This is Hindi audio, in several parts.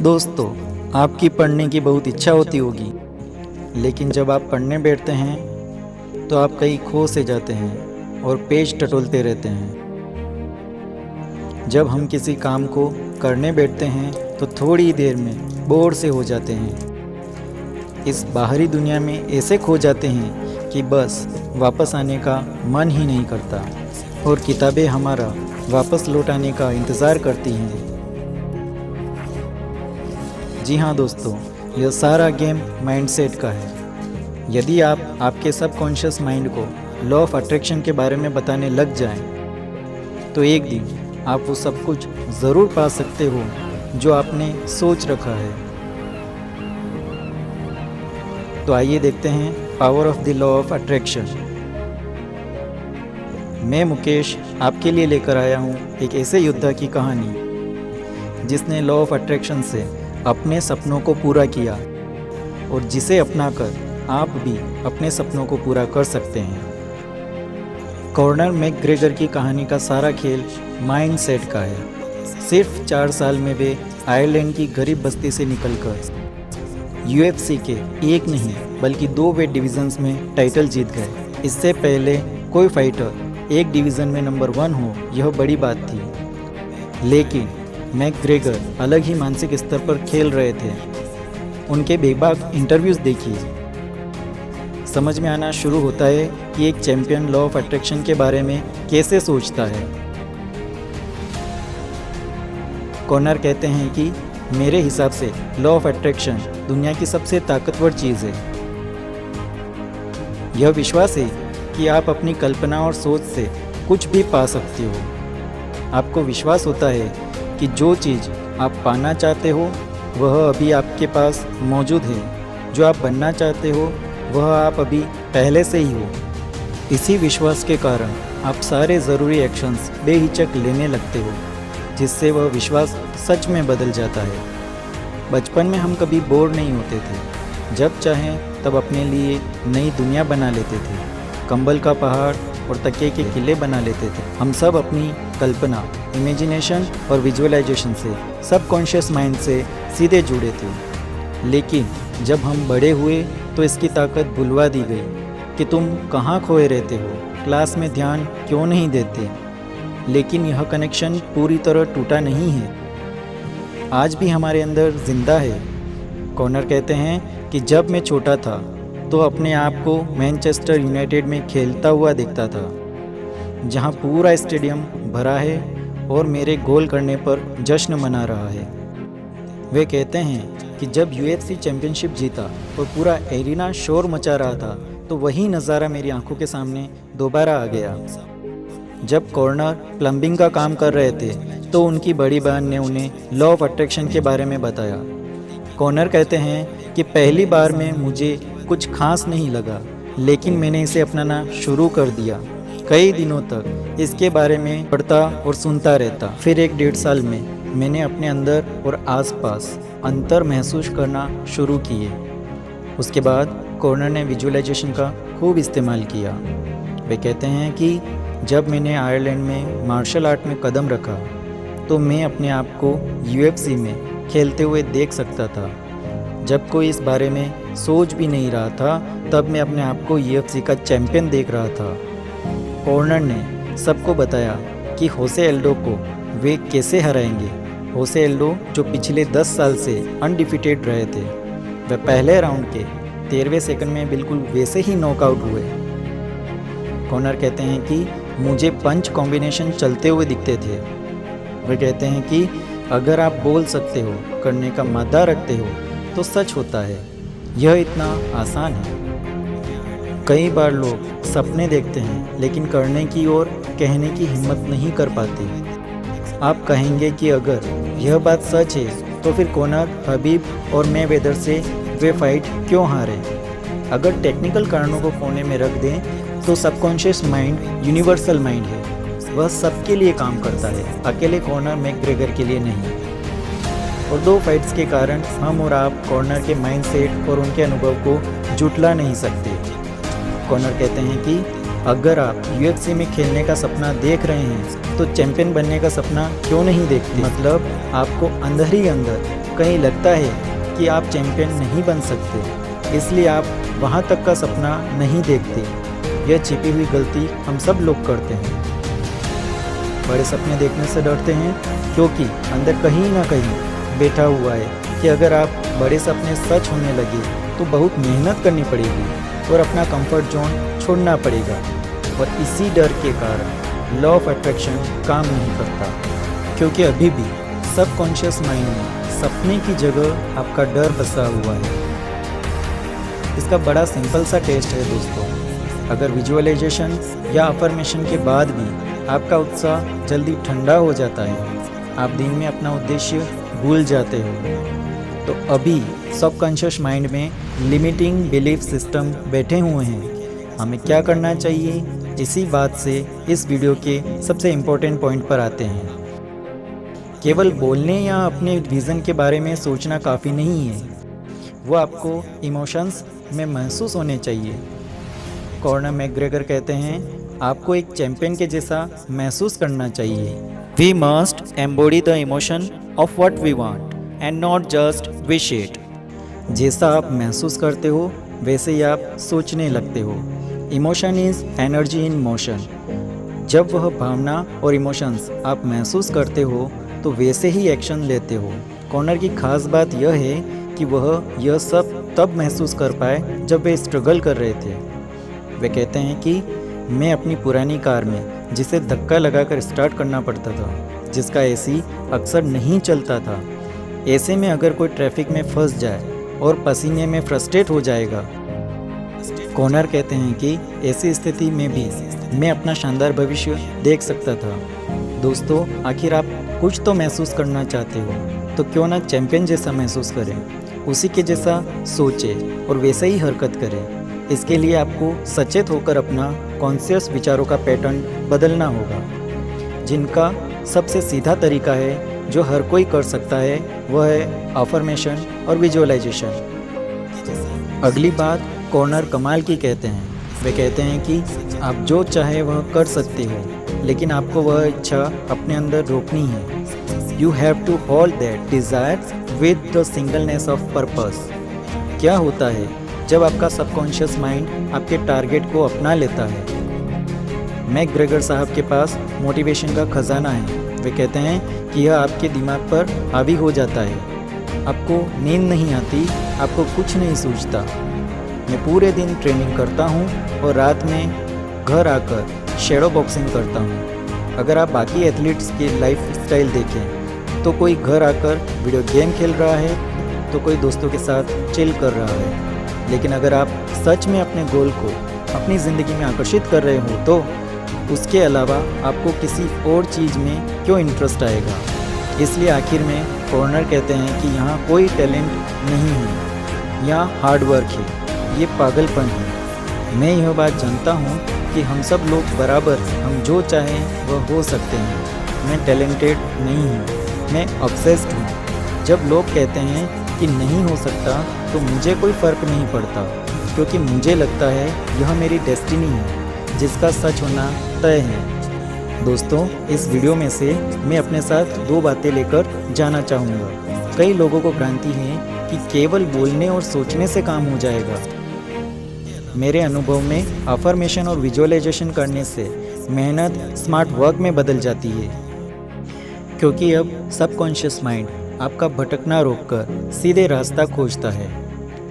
दोस्तों, आपकी पढ़ने की बहुत इच्छा होती होगी, लेकिन जब आप पढ़ने बैठते हैं तो आप कहीं खो से जाते हैं और पेज टटोलते रहते हैं। जब हम किसी काम को करने बैठते हैं तो थोड़ी देर में बोर से हो जाते हैं। इस बाहरी दुनिया में ऐसे खो जाते हैं कि बस वापस आने का मन ही नहीं करता और किताबें हमारा वापस लौटाने का इंतज़ार करती हैं। जी हाँ दोस्तों, यह सारा गेम माइंडसेट का है। यदि आप आपके सबकॉन्शियस माइंड को लॉ ऑफ अट्रैक्शन के बारे में बताने लग जाएं, तो एक दिन आप वो सब कुछ ज़रूर पा सकते हो जो आपने सोच रखा है। तो आइए देखते हैं power of the law of attraction. मैं मुकेश आपके लिए लेकर आया हूँ एक ऐसे योद्धा की कहानी जिसने लॉ ऑफ अट्रैक्शन से अपने सपनों को पूरा किया और जिसे अपनाकर आप भी अपने सपनों को पूरा कर सकते हैं। कॉर्नर मैकग्रेगर की कहानी का सारा खेल माइंडसेट का है। सिर्फ 4 साल में वे आयरलैंड की गरीब बस्ती से निकलकर यूएफसी के एक नहीं बल्कि 2 वेट डिवीजन्स में टाइटल जीत गए। इससे पहले कोई फाइटर एक डिवीज़न में नंबर 1 हो, यह बड़ी बात थी। लेकिन मैकग्रेगर अलग ही मानसिक स्तर पर खेल रहे थे। उनके बेबाक इंटरव्यूज़ देखिए, समझ में आना शुरू होता है कि एक चैंपियन लॉ ऑफ अट्रैक्शन के बारे में कैसे सोचता है। कॉर्नर कहते हैं कि मेरे हिसाब से लॉ ऑफ अट्रैक्शन दुनिया की सबसे ताकतवर चीज़ है। यह विश्वास है कि आप अपनी कल्पना और सोच से कुछ भी पा सकते हो। आपको विश्वास होता है कि जो चीज़ आप पाना चाहते हो वह अभी आपके पास मौजूद है। जो आप बनना चाहते हो वह आप अभी पहले से ही हो। इसी विश्वास के कारण आप सारे ज़रूरी एक्शंस बेहिचक लेने लगते हो, जिससे वह विश्वास सच में बदल जाता है। बचपन में हम कभी बोर नहीं होते थे। जब चाहें तब अपने लिए नई दुनिया बना लेते थे। कंबल का पहाड़ और तकिए के किले बना लेते थे। हम सब अपनी कल्पना, इमेजिनेशन और विजुअलाइजेशन से सबकॉन्शियस माइंड से सीधे जुड़े थे। लेकिन जब हम बड़े हुए तो इसकी ताकत भुलवा दी गई कि तुम कहाँ खोए रहते हो, क्लास में ध्यान क्यों नहीं देते। लेकिन यह कनेक्शन पूरी तरह टूटा नहीं है, आज भी हमारे अंदर जिंदा है। कॉर्नर कहते हैं कि जब मैं छोटा था तो अपने आप को मैनचेस्टर यूनाइटेड में खेलता हुआ देखता था, जहां पूरा स्टेडियम भरा है और मेरे गोल करने पर जश्न मना रहा है। वे कहते हैं कि जब यूएफसी चैंपियनशिप जीता और पूरा एरिना शोर मचा रहा था, तो वही नज़ारा मेरी आंखों के सामने दोबारा आ गया। जब कॉर्नर प्लम्बिंग का काम कर रहे थे तो उनकी बड़ी बहन ने उन्हें लॉ ऑफ अट्रैक्शन के बारे में बताया। कॉर्नर कहते हैं कि पहली बार में मुझे कुछ खास नहीं लगा, लेकिन मैंने इसे अपनाना शुरू कर दिया। कई दिनों तक इसके बारे में पढ़ता और सुनता रहता। फिर 1-1.5 साल में मैंने अपने अंदर और आसपास अंतर महसूस करना शुरू किए। उसके बाद कॉर्नर ने विजुअलाइजेशन का खूब इस्तेमाल किया। वे कहते हैं कि जब मैंने आयरलैंड में मार्शल आर्ट में कदम रखा तो मैं अपने आप को यूएफसी में खेलते हुए देख सकता था। जब कोई इस बारे में सोच भी नहीं रहा था, तब मैं अपने आप को यूएफसी का चैंपियन देख रहा था। कॉर्नर ने सबको बताया कि होसे एल्डो को वे कैसे हराएंगे। होसे एल्डो जो पिछले 10 साल से अनडिफिटेड रहे थे, वे पहले राउंड के 13वें सेकंड में बिल्कुल वैसे ही नॉकआउट हुए। कॉर्नर कहते हैं कि मुझे पंच कॉम्बिनेशन चलते हुए दिखते थे। वे कहते हैं कि अगर आप बोल सकते हो, करने का मादा रखते हो, तो सच होता है। यह इतना आसान है। कई बार लोग सपने देखते हैं लेकिन करने की और कहने की हिम्मत नहीं कर पाते। आप कहेंगे कि अगर यह बात सच है तो फिर कॉर्नर, हबीब और मेवेदर से वे फाइट क्यों हारे। अगर टेक्निकल कारणों को कोने में रख दें तो सबकॉन्शियस माइंड यूनिवर्सल माइंड है। वह सबके लिए काम करता है, अकेले कॉर्नर मैकग्रेगर के लिए नहीं। और 2 फाइट्स के कारण हम और आप कॉर्नर के माइंडसेट और उनके अनुभव को जुटला नहीं सकते। कॉर्नर कहते हैं कि अगर आप यूएफसी में खेलने का सपना देख रहे हैं तो चैंपियन बनने का सपना क्यों नहीं देखते। मतलब आपको अंदर ही अंदर कहीं लगता है कि आप चैंपियन नहीं बन सकते, इसलिए आप वहाँ तक का सपना नहीं देखते। यह छिपी हुई गलती हम सब लोग करते हैं। बड़े सपने देखने से डरते हैं क्योंकि अंदर कहीं ना कहीं बैठा हुआ है कि अगर आप बड़े सपने सच होने लगे तो बहुत मेहनत करनी पड़ेगी और अपना कंफर्ट जोन छोड़ना पड़ेगा। और इसी डर के कारण लॉ ऑफ अट्रैक्शन काम नहीं करता, क्योंकि अभी भी सबकॉन्शियस माइंड में सपने की जगह आपका डर बसा हुआ है। इसका बड़ा सिंपल सा टेस्ट है दोस्तों। अगर विजुअलाइजेशन या अफर्मेशन के बाद भी आपका उत्साह जल्दी ठंडा हो जाता है, आप दिन में अपना उद्देश्य भूल जाते हो, तो अभी सबकॉन्शियस माइंड में लिमिटिंग बिलीफ सिस्टम बैठे हुए हैं। हमें क्या करना चाहिए, इसी बात से इस वीडियो के सबसे इम्पोर्टेंट पॉइंट पर आते हैं। केवल बोलने या अपने विज़न के बारे में सोचना काफ़ी नहीं है, वो आपको इमोशंस में महसूस होने चाहिए। कॉर्नर मैकग्रेगर कहते हैं, आपको एक चैंपियन के जैसा महसूस करना चाहिए। We must embody the emotion of what we want and not just wish it. जैसा आप महसूस करते हो वैसे ही आप सोचने लगते हो। Emotion is energy in motion. जब वह भावना और इमोशंस आप महसूस करते हो तो वैसे ही एक्शन लेते हो। कॉर्नर की खास बात यह है कि वह यह सब तब महसूस कर पाए जब वे स्ट्रगल कर रहे थे। वे कहते हैं कि मैं अपनी पुरानी कार में, जिसे धक्का लगाकर स्टार्ट करना पड़ता था, जिसका एसी अक्सर नहीं चलता था, ऐसे में अगर कोई ट्रैफिक में फंस जाए और पसीने में फ्रस्ट्रेट हो जाएगा। कॉर्नर कहते हैं कि ऐसी स्थिति में भी मैं अपना शानदार भविष्य देख सकता था। दोस्तों, आखिर आप कुछ तो महसूस करना चाहते हो, तो क्यों ना चैंपियन जैसा महसूस करें, उसी के जैसा सोचें और वैसे ही हरकत करें। इसके लिए आपको सचेत होकर अपना कॉन्शियस विचारों का पैटर्न बदलना होगा, जिनका सबसे सीधा तरीका है जो हर कोई कर सकता है, वह है अफर्मेशन और विजुअलाइजेशन। अगली बात कॉर्नर कमाल की कहते हैं। वे कहते हैं कि आप जो चाहे वह कर सकते हो, लेकिन आपको वह इच्छा अपने अंदर रोकनी है। You have to hold that desire with the singleness of purpose. क्या होता है जब आपका सबकॉन्शियस माइंड आपके टारगेट को अपना लेता है? मैकग्रेगर साहब के पास मोटिवेशन का खजाना है। वे कहते हैं कि यह आपके दिमाग पर हावी हो जाता है। आपको नींद नहीं आती, आपको कुछ नहीं सूझता। मैं पूरे दिन ट्रेनिंग करता हूँ और रात में घर आकर शैडो बॉक्सिंग करता हूँ। अगर आप बाकी एथलीट्स की लाइफ स्टाइल देखें तो कोई घर आकर वीडियो गेम खेल रहा है, तो कोई दोस्तों के साथ चिल कर रहा है। लेकिन अगर आप सच में अपने गोल को अपनी ज़िंदगी में आकर्षित कर रहे हो तो उसके अलावा आपको किसी और चीज़ में क्यों इंटरेस्ट आएगा? इसलिए आखिर में कॉर्नर कहते हैं कि यहाँ कोई टैलेंट नहीं है, यहाँ हार्ड वर्क है, ये पागलपन है। मैं यह बात जानता हूँ कि हम सब लोग बराबर हैं, हम जो चाहें वह हो सकते हैं। मैं टैलेंटेड नहीं हूँ, मैं ऑब्सेस्ड हूँ। जब लोग कहते हैं कि नहीं हो सकता तो मुझे कोई फ़र्क नहीं पड़ता, क्योंकि मुझे लगता है यह मेरी डेस्टिनी है, जिसका सच होना तय है। दोस्तों, इस वीडियो में से मैं अपने साथ दो बातें लेकर जाना चाहूँगा। कई लोगों को भ्रांति है कि केवल बोलने और सोचने से काम हो जाएगा। मेरे अनुभव में अफर्मेशन और विजुअलाइजेशन करने से मेहनत स्मार्ट वर्क में बदल जाती है, क्योंकि अब सबकॉन्शियस माइंड आपका भटकना रोककर सीधे रास्ता खोजता है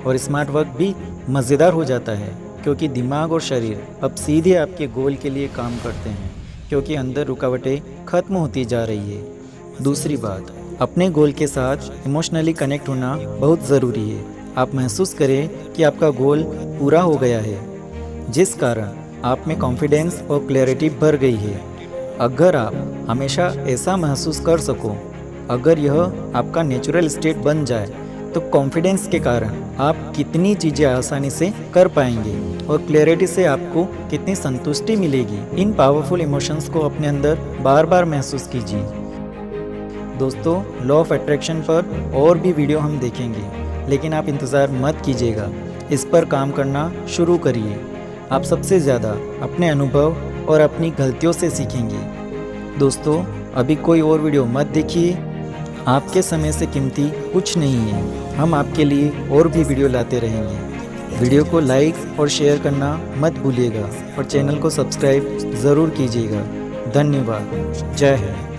और स्मार्ट वर्क भी मज़ेदार हो जाता है, क्योंकि दिमाग और शरीर अब सीधे आपके गोल के लिए काम करते हैं, क्योंकि अंदर रुकावटें खत्म होती जा रही है। दूसरी बात, अपने गोल के साथ इमोशनली कनेक्ट होना बहुत ज़रूरी है। आप महसूस करें कि आपका गोल पूरा हो गया है, जिस कारण आप में कॉन्फिडेंस और क्लैरिटी भर गई है। अगर आप हमेशा ऐसा महसूस कर सको, अगर यह आपका नेचुरल स्टेट बन जाए, तो कॉन्फिडेंस के कारण आप कितनी चीज़ें आसानी से कर पाएंगे और क्लैरिटी से आपको कितनी संतुष्टि मिलेगी। इन पावरफुल इमोशंस को अपने अंदर बार बार महसूस कीजिए। दोस्तों, लॉ ऑफ अट्रैक्शन पर और भी वीडियो हम देखेंगे, लेकिन आप इंतज़ार मत कीजिएगा, इस पर काम करना शुरू करिए। आप सबसे ज़्यादा अपने अनुभव और अपनी गलतियों से सीखेंगे। दोस्तों, अभी कोई और वीडियो मत देखिए, आपके समय से कीमती कुछ नहीं है। हम आपके लिए और भी वीडियो लाते रहेंगे। वीडियो को लाइक और शेयर करना मत भूलिएगा और चैनल को सब्सक्राइब ज़रूर कीजिएगा। धन्यवाद। जय हिंद।